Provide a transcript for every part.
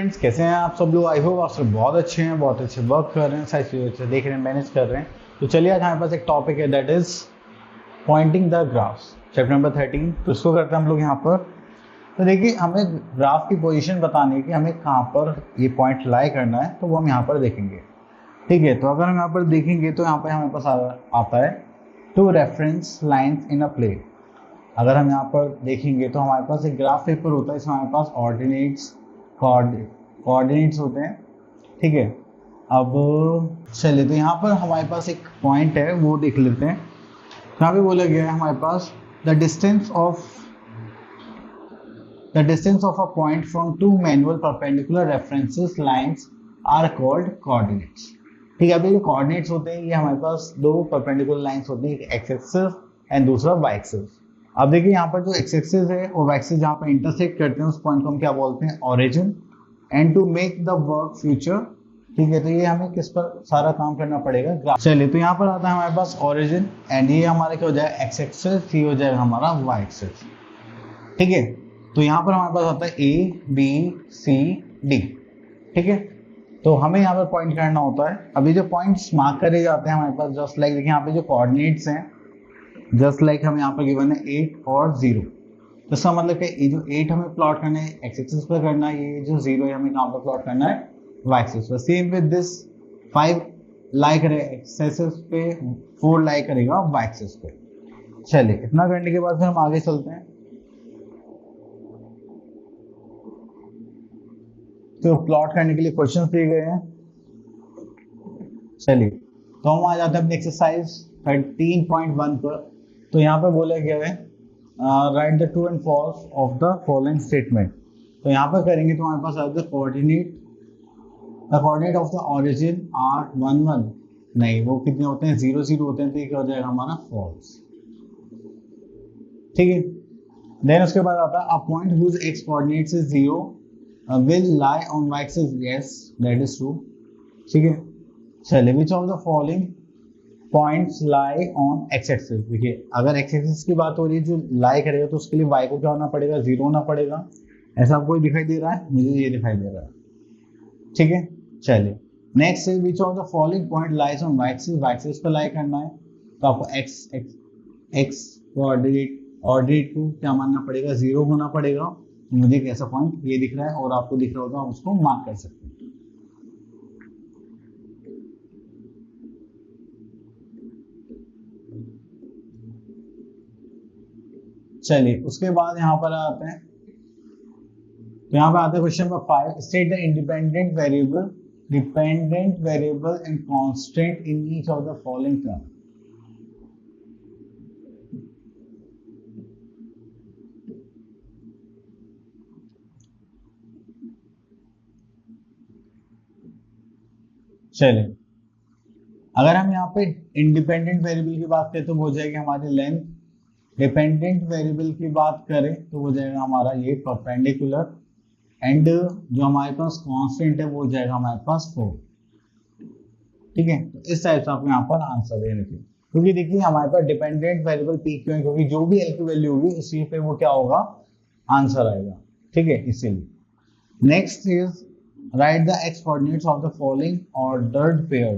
Friends, कैसे हैं आप सब लोग। आई होप आप सब बहुत अच्छे हैं, बहुत अच्छे वर्क कर रहे हैं, सारी चीज़ें अच्छे देख रहे हैं, मैनेज कर रहे हैं। तो चलिए आज हमारे पास एक टॉपिक है, that is pointing the graphs, chapter number 13। तो इसको करते हैं हम लोग यहाँ पर। तो देखिए, हमें ग्राफ की पोजीशन बतानी है कि हमें कहाँ पर ये पॉइंट लाई करना है, तो वो हम यहाँ पर देखेंगे। ठीक है, तो अगर हम यहाँ पर देखेंगे तो यहाँ पर हमारे पास आता है two reference lines in a plane. अगर हम यहाँ पर देखेंगे तो हमारे पास एक ग्राफ पेपर होता है, इसमें हमारे पास ऑर्डिनेट्स कोऑर्डिनेट्स होते हैं। ठीक है, अब चलिए तो यहाँ पर हमारे पास एक पॉइंट है, वो देख लेते हैं। यहाँ पे बोला गया है हमारे पास the distance of a point from two manual perpendicular references lines are called coordinates. ठीक है, अभी जो कोऑर्डिनेट्स होते हैं ये हमारे पास दो परपेंडिकुलर लाइंस होती है, एक एक्स एक्सिस एंड दूसरा वाई एक्सिस। अब देखिए यहाँ पर जो एक्स एक्सिस है और वाई एक्सिस जहाँ पर इंटरसेक्ट करते हैं उस पॉइंट को हम क्या बोलते हैं, origin. And to make the work future, ठीक है, तो ये हमें किस पर सारा काम करना पड़ेगा, ग्राफ। चलिए तो यहाँ पर आता है हमारे पास ओरिजिन एंड ये हमारे क्या हो जाएगा, एक्स एक्सिस, ये हो जाएगा हमारा वाई एक्सिस। ठीक है, तो यहाँ पर हमारे पास आता है ए बी सी डी। ठीक है, तो हमें यहाँ पर पॉइंट करना होता है। अभी जो पॉइंट्स मार्क करे जाते हैं हमारे पास, जस्ट लाइक देखिए यहाँ पे जो कोऑर्डिनेट्स हैं, जस्ट लाइक हमें यहाँ पर गिवन है 8 और 0। तो इसका मतलब है ये जो 8 हमें प्लॉट करना है एक्स एक्सिस पर करना है, ये जो 0 है हमें कहाँ पर प्लॉट करना है, वाई एक्सिस पर। सेम विद दिस 5 लाई करेगा एक्स एक्सिस पे, 4 लाई करेगा वाई एक्सिस पे। चलिए, इतना करने के बाद फिर हम आगे चलते हैं। तो प्लॉट करने के लिए क्वेश्चन दिए गए हैं। चलिए तो हम आ जाते हैं अपनी एक्सरसाइज 13.1 पर। तो यहाँ पर बोला गया है write the true and false of the following statement. तो यहाँ पर करेंगे तो हमारे पास आता है coordinate of the origin are 1 1। नहीं, वो कितने होते हैं, 0 0 होते हैं, तो ये क्या हो जाएगा हमारा फॉल्स। ठीक है, देन उसके बाद आता है a point whose x coordinates is 0 will lie on y axis, yes that is true। ठीक है, चलिए which of the following points lie on x axis। देखिए, अगर x axis की बात हो रही है, जो lie करेगा तो उसके लिए y को क्या होना पड़ेगा, 0 होना पड़ेगा। ऐसा आपको दिखाई दे रहा है, मुझे ये दिखाई दे रहा है। ठीक है, चलिए नेक्स्ट है which of the following point lies on y axis। y axis पर lie करना है तो आपको x कोऑर्डिनेट को क्या मानना पड़ेगा, 0 होना पड़ेगा। मुझे एक ऐसा पॉइंट ये दिख रहा है और आपको दिख रहा होगा, आप उसको मार्क कर सकते हैं। चलिए उसके बाद यहाँ पर आते हैं, तो यहाँ पर आता है question number 5, state the independent variable and constant in each of the following term. चलिए, अगर हम यहाँ पे इंडिपेंडेंट वेरिएबल की बात करें तो वो हो जाएगी हमारी लेंथ। डिपेंडेंट वेरिएबल की बात करें तो वो जाएगा हमारा ये परपेंडिकुलर। एंड जो हमारे पास कांस्टेंट है वो हो जाएगा हमारे पास 4। ठीक है, तो इस टाइप से आपको यहाँ पर आंसर देने के, क्योंकि देखिए हमारे पास डिपेंडेंट वेरिएबल पी क्यों है, क्योंकि जो भी एल की वैल्यू होगी उसी पे वो क्या होगा, आंसर आएगा। ठीक है, इसीलिए next is right the x coordinates of the following ordered pair.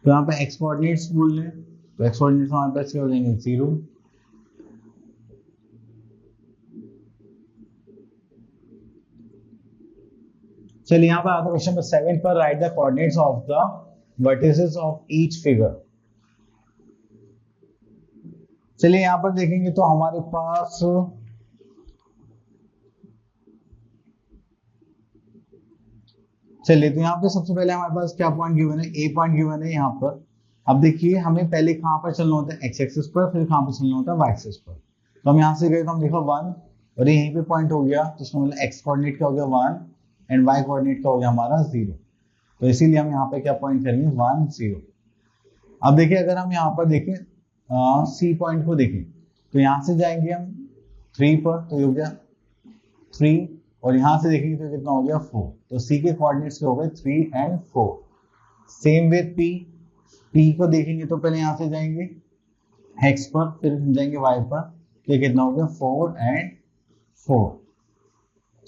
तो यहाँ पे एक्स कोऑर्डिनेट्स बोल रहे हैं, तो एक्स कोऑर्डिनेट्स हमारे पास क्या हो जाएंगे, 0। चलिए यहाँ पर आता है क्वेश्चन नंबर 7 पर, right the coordinates of the vertices of each figure. चलिए यहाँ पर देखेंगे तो हमारे पास चलिए तो यहाँ पे सबसे पहले हमारे पास क्या पॉइंट गिवन है, ए पॉइंट गिवन है यहाँ पर। अब देखिए हमें पहले कहाँ पर चलना होता है, एक्स एक्सिस पर, फिर कहाँ पर चलना होता है, वाई एक्सिस पर। तो हम यहाँ से गए तो हम देखो 1 और यहीं पे पॉइंट हो गया, तो उसका मतलब एक्स कोऑर्डिनेट क्या हो गया 1 एंड वाई कोऑर्डिनेट क्या हो गया हमारा 0। तो इसीलिए हम यहाँ पे क्या पॉइंट करेंगे, 1 0। अब देखिए अगर हम यहाँ पर देखें सी पॉइंट को देखें तो यहाँ से जाएंगे हम 3 पर, तो ये हो गया 3, और यहाँ से देखेंगे तो कितना हो गया 4। तो सी के कोऑर्डिनेट्स हो गए 3 एंड 4। सेम विद पी को देखेंगे तो पहले यहाँ से जाएंगे एक्स पर, फिर जाएंगे वाई पर, तो कितना हो गया 4 एंड 4।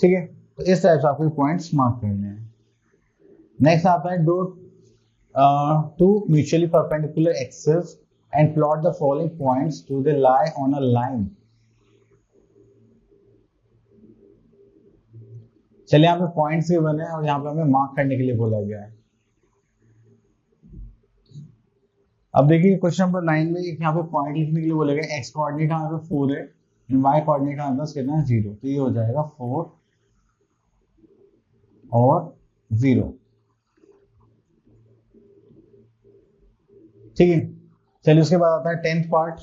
ठीक है, तो इस टाइप से आपको पॉइंट्स मार्क करने हैं। नेक्स्ट आता है draw two mutually perpendicular axes and plot the following points to they lie on a line. चलिए यहाँ पे पॉइंट्स भी बने और यहाँ पे हमें मार्क करने के लिए बोला गया है। अब देखिए क्वेश्चन नंबर 9 में यहाँ पे पॉइंट लिखने के लिए बोला गया, एक्स कोऑर्डिनेट हमारे पास 4 है, वाई कोऑर्डिनेट हमारे पास कितना है 0, तो ये हो जाएगा 4 और 0। ठीक है, चलिए उसके बाद आता है 10th पार्ट।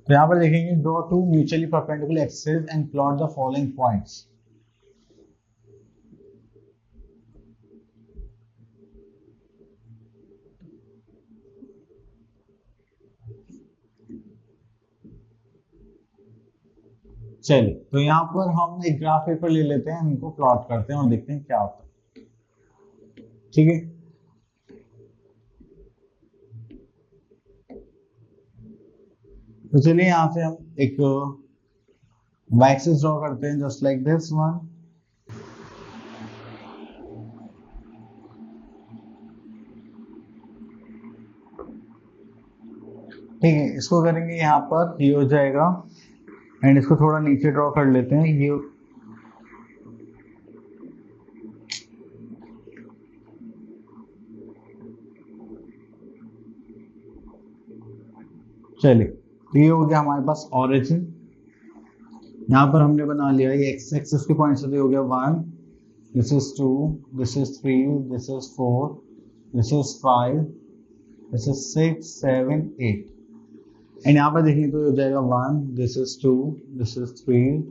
तो यहाँ पर देखेंगे draw two mutually perpendicular axes and plot the following points. चलिए तो यहाँ पर हम एक ग्राफ पेपर ले लेते हैं, इनको प्लॉट करते हैं और देखते हैं क्या होता है। ठीक है, तो चलिए यहाँ से हम एक वाई एक्सिस ड्रॉ करते हैं जस्ट लाइक दिस वन। ठीक है, इसको करेंगे यहाँ पर ये हो जाएगा, एंड इसको थोड़ा नीचे ड्रॉ कर लेते हैं ये। चलिए तो ये हो गया हमारे पास ऑरिजिन। यहाँ पर हमने बना लिया ये एक्स एक्सिस के पॉइंट से हो गया 1, this is 2, this is 3, this is 4, this is 5, this is 6, 7, 8। And यहाँ पर देखेंगे तो हो जाएगा 1, this is 2, this is 3,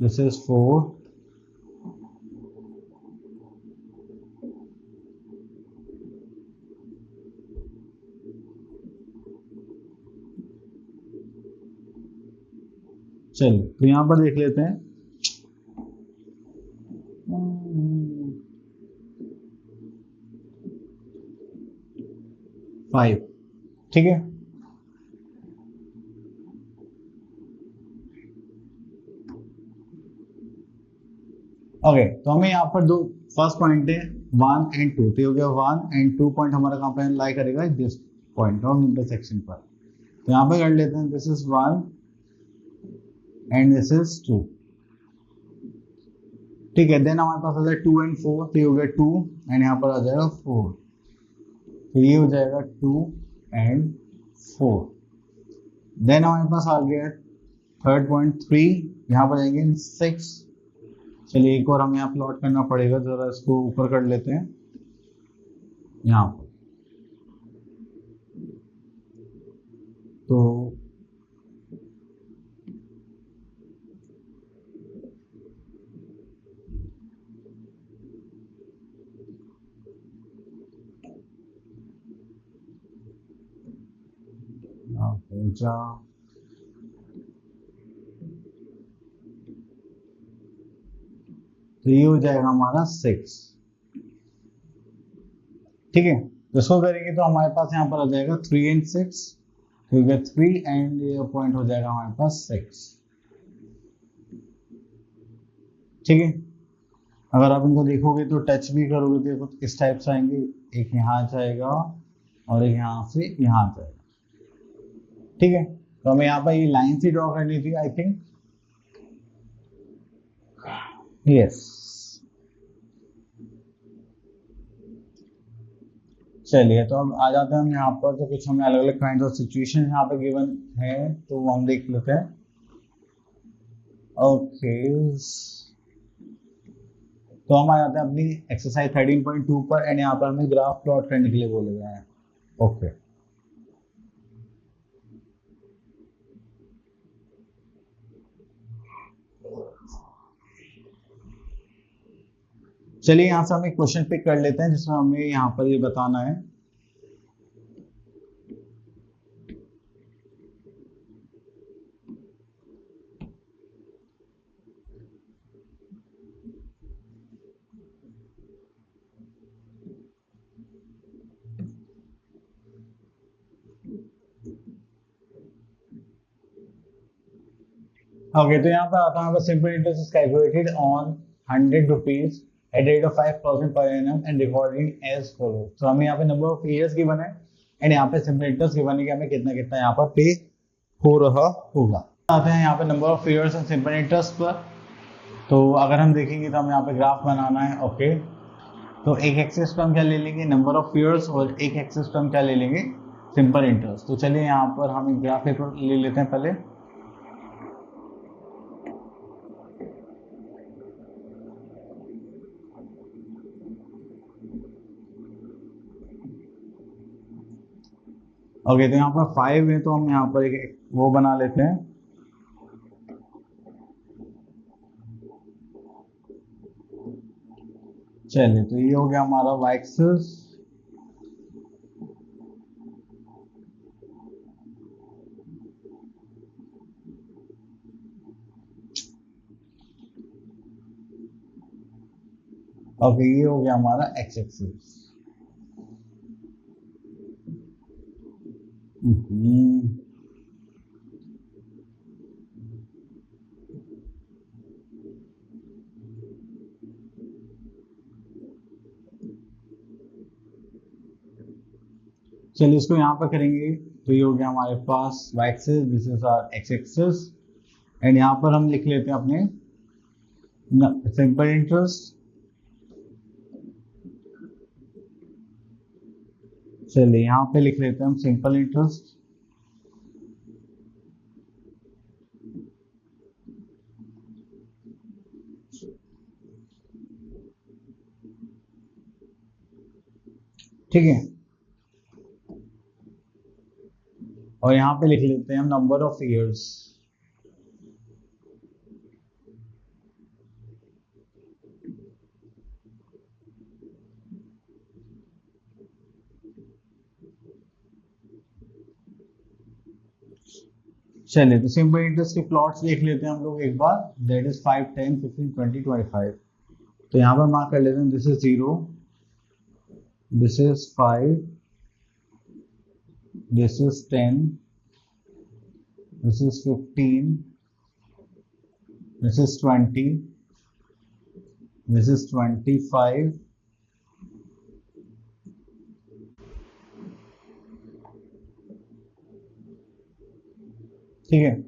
this is 4। चलिए तो यहाँ पर देख लेते हैं 5। ठीक है, ओके तो हमें यहाँ पर दो फर्स्ट पॉइंट है 1 एंड 2, तो हो गया 1 एंड 2 पॉइंट हमारा कहाँ पे लाई करेगा दिस पॉइंट ऑन इंटरसेक्शन पर। तो यहाँ पे कर लेते हैं this is 1 and this is 2। ठीक है, देन हमारे पास आ जाए 2 एंड 4, तो ये हो गया 2 एंड यहाँ पर आ जाएगा 4, तो ये हो जाएगा 2 एंड 4। देन हमारे पास आ गया थर्ड पॉइंट 3, यहाँ पर जाएंगे 6। चलिए एक और हमें यहाँ प्लॉट करना पड़ेगा, जरा इसको ऊपर कर लेते हैं यहाँ पर। तो जा तो ये हो जाएगा हमारा 6। ठीक है, तो इसको करेंगे तो हमारे पास यहाँ पर आ जाएगा 3 एंड 6, क्योंकि 3 एंड ये पॉइंट हो जाएगा हमारे पास 6। ठीक है, अगर आप इनको देखोगे तो टच भी करोगे तो कुछ इस टाइप से आएंगे, एक यहाँ जाएगा और एक यहाँ से यहाँ जाएगा। ठीक है, तो हमें यहाँ पर ये लाइन ही ड्रॉ करनी थी आई थिंक। यस, चलिए तो अब आ जाते हैं हम यहाँ पर, तो कुछ हमें अलग अलग काइंड ऑफ सिचुएशन यहाँ पे गिवन है तो हम देख लेते हैं। ओके तो हम आ जाते हैं अपनी एक्सरसाइज 13.2 पर, एंड यहाँ पर हमें ग्राफ प्लॉट करने के लिए बोले गए हैं। ओके चलिए यहाँ से हम एक क्वेश्चन पिक कर लेते हैं जिसमें हमें यहाँ पर ये बताना है। ओके तो यहाँ पर आता है simple interest calculated on 100 rupees at rate of 5% per annum and recording as follows. तो हमें यहाँ पे नंबर ऑफ ईयर्स गिवन है एंड यहाँ पे सिंपल इंटरेस्ट गिवन है कि हमें कितना कितना यहाँ पर पे हो रहा होगा। आते हैं यहाँ पे number of years and simple interest पर। तो अगर हम देखेंगे तो हमें यहाँ पे ग्राफ बनाना है। ओके, तो एक एक्सिस पे हम क्या ले लेंगे, नंबर ऑफ ईयर्स, और एक एक्सिस पे हम क्या ले लेंगे, सिंपल इंटरेस्ट। तो चलिए यहाँ पर हम एक ग्राफ पेपर ले लेते हैं पहले। ओके, तो यहाँ पर 5 है तो हम यहाँ पर एक वो बना लेते हैं। चलिए, तो ये हो गया हमारा y एक्सिस। ओके, ये हो गया हमारा x एक्सिस। चलिए इसको यहाँ पर करेंगे तो ये हो गया हमारे पास y axis, this is our x axis, and यहाँ पर हम लिख लेते हैं अपने सिंपल इंटरेस्ट। चलिए यहाँ पे लिख लेते हैं हम सिंपल इंटरेस्ट। ठीक है, और यहाँ पे लिख लेते हैं हम नंबर ऑफ ईयर्स। चलिए, तो सिंपल इंटरेस्ट के प्लॉट्स देख लेते हैं हम लोग एक बार, दैट इज 5, 10, 15, 20, 25। तो यहाँ पर मार्क कर लेते हैं, this is 0, this is 5, this is 10, this is 15, this is 20, this is 25, ठीक है।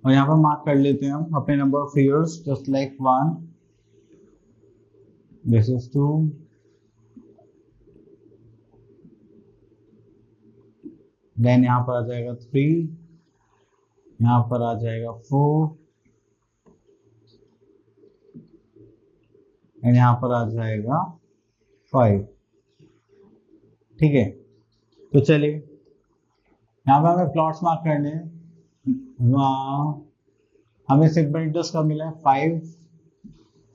और यहाँ पर मार्क कर लेते हैं हम अपने number of years, just like 1, this is 2, then यहाँ पर आ जाएगा 3, यहाँ पर आ जाएगा 4, एंड यहाँ पर आ जाएगा 5। ठीक है, तो चलिए यहाँ पर हमें प्लॉट्स मार्क करने हैं। हमें सिंपल इंटरेस्ट कब मिला है, 5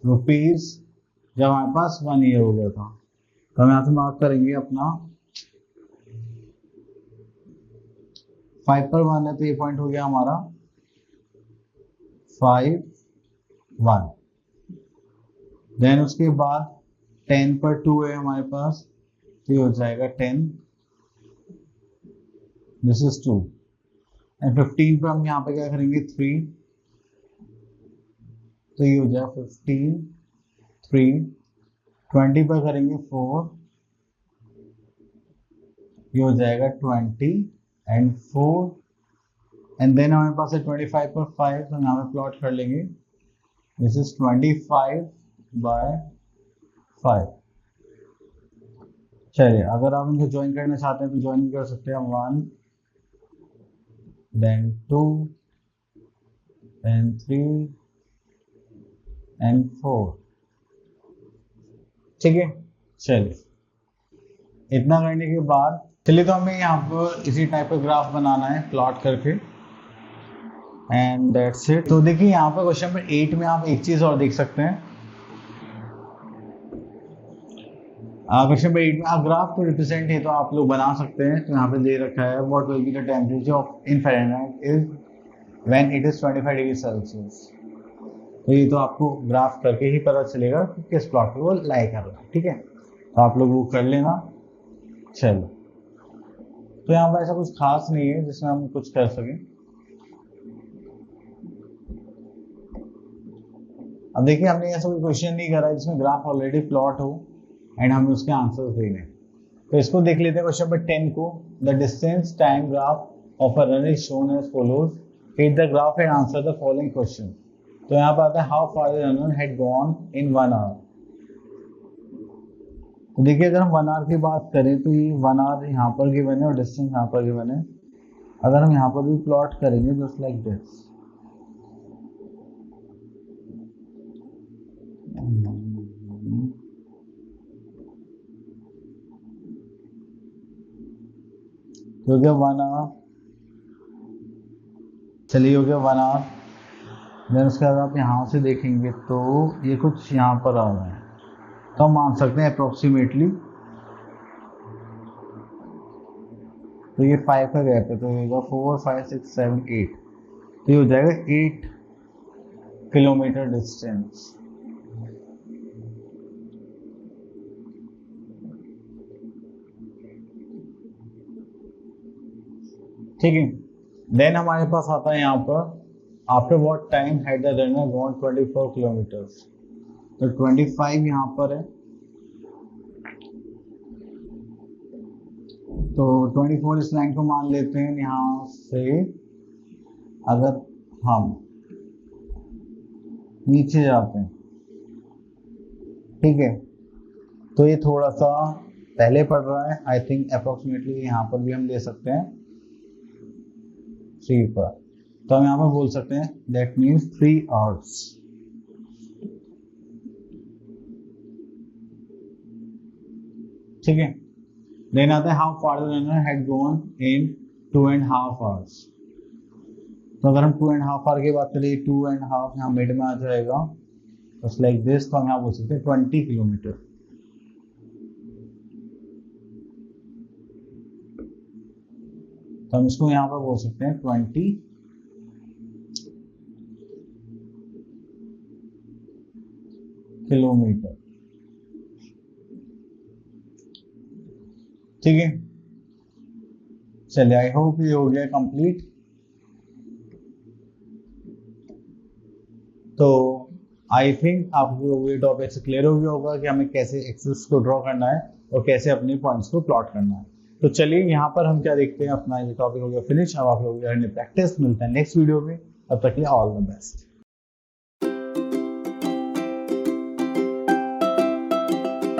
रुपीज, जब हमारे पास 1 ईयर हो गया था। तो हम यहाँ से मार्क करेंगे अपना 5 पर 1 है तो ये पॉइंट हो गया हमारा 5, 1। देन उसके बाद 10 पर 2 है हमारे पास तो ये हो जाएगा 10, दिस इज 2, एंड 15 पर हम यहाँ पे क्या करेंगे 3, तो ये हो जाएगा 15, 3, 20 पर करेंगे 4, ये हो जाएगा 20 एंड 4, एंड देन हमारे पास है 25 पर 5, तो यहाँ पे प्लॉट कर लेंगे, दिस इज 25/5। चलिए, अगर आप इनको ज्वाइन करना चाहते हैं तो ज्वाइन कर सकते हैं, 1, then 2, then 3 and 4। ठीक है, चलिए इतना करने के बाद चलिए तो हमें यहाँ पर इसी टाइप का ग्राफ बनाना है प्लॉट करके, एंड दैट्स इट। तो देखिए यहाँ पर क्वेश्चन नंबर 8 में आप एक चीज और देख सकते हैं। क्वेश्चन नंबर 8 में आप ग्राफ को रिप्रेजेंट है तो आप लोग बना सकते हैं। तो यहाँ पे दे रखा है what will be the temperature of in Fahrenheit is when it is 25 degree Celsius. तो ये तो आपको ग्राफ करके ही पता चलेगा कि किस प्लॉट को वो लाई कर रहा है। ठीक है, तो आप लोग वो कर लेना। चलो, तो यहाँ पर ऐसा कुछ खास नहीं है जिसमें हम कुछ कर सकें। अब देखिए हमने ऐसा कोई क्वेश्चन नहीं करा जिसमें ग्राफ ऑलरेडी प्लॉट हो एंड हमें उसके आंसर्स देने। तो इसको देख लेते हैं क्वेश्चन नंबर 10 को। The distance time graph of a runner is shown as follows, read the graph and answer the following question. तो यहाँ पर आता है how far the runner had gone in 1 hour. तो देखिए अगर हम 1 आवर की बात करें तो ये 1 आवर यहाँ पर गिवन है और डिस्टेंस यहाँ पर गिवन है। अगर हम यहाँ पर भी प्लॉट करेंगे जस्ट लाइक दिस, हो गया 1 आवर, चलिए हो गया 1 आवर। देन उसके बाद आप यहाँ से देखेंगे तो ये कुछ यहाँ पर आ रहा है, तो हम मान सकते हैं अप्रोक्सीमेटली, तो ये 5 का गैप है तो ये होगा 4 5 6 7 8, तो ये हो जाएगा 8 किलोमीटर डिस्टेंस। ठीक है, देन हमारे पास आता है यहाँ पर after what time had the runner gone 24 kilometres. तो 25 यहाँ पर है, तो 24 इस लाइन को मान लेते हैं। यहाँ से अगर हम नीचे जाते हैं, ठीक है, तो ये थोड़ा सा पहले पड़ रहा है, आई थिंक अप्रोक्सीमेटली यहाँ पर भी हम ले सकते हैं 3 पर, तो हम यहाँ पर बोल सकते हैं दैट मीन्स 3 आवर्स। ठीक है, देन आता है how far the runner had gone in 2.5 hours. तो अगर हम 2.5 आवर की बात करें, 2.5 यहाँ मिड में आ जाएगा बस लाइक दिस, तो हम यहाँ बोल सकते हैं 20 किलोमीटर। तो हम इसको यहाँ पर बोल सकते हैं 20 किलोमीटर। ठीक है, चलिए आई होप ये हो गया कंप्लीट। तो आई थिंक आपको ये टॉपिक से क्लियर हो गया होगा कि हमें कैसे एक्सिस को ड्रॉ करना है और कैसे अपने पॉइंट्स को प्लॉट करना है। तो चलिए यहाँ पर हम क्या देखते हैं, अपना ये टॉपिक हो गया फिनिश। अब आप लोग प्रैक्टिस, मिलते हैं नेक्स्ट वीडियो में, तब तक के लिए ऑल द बेस्ट।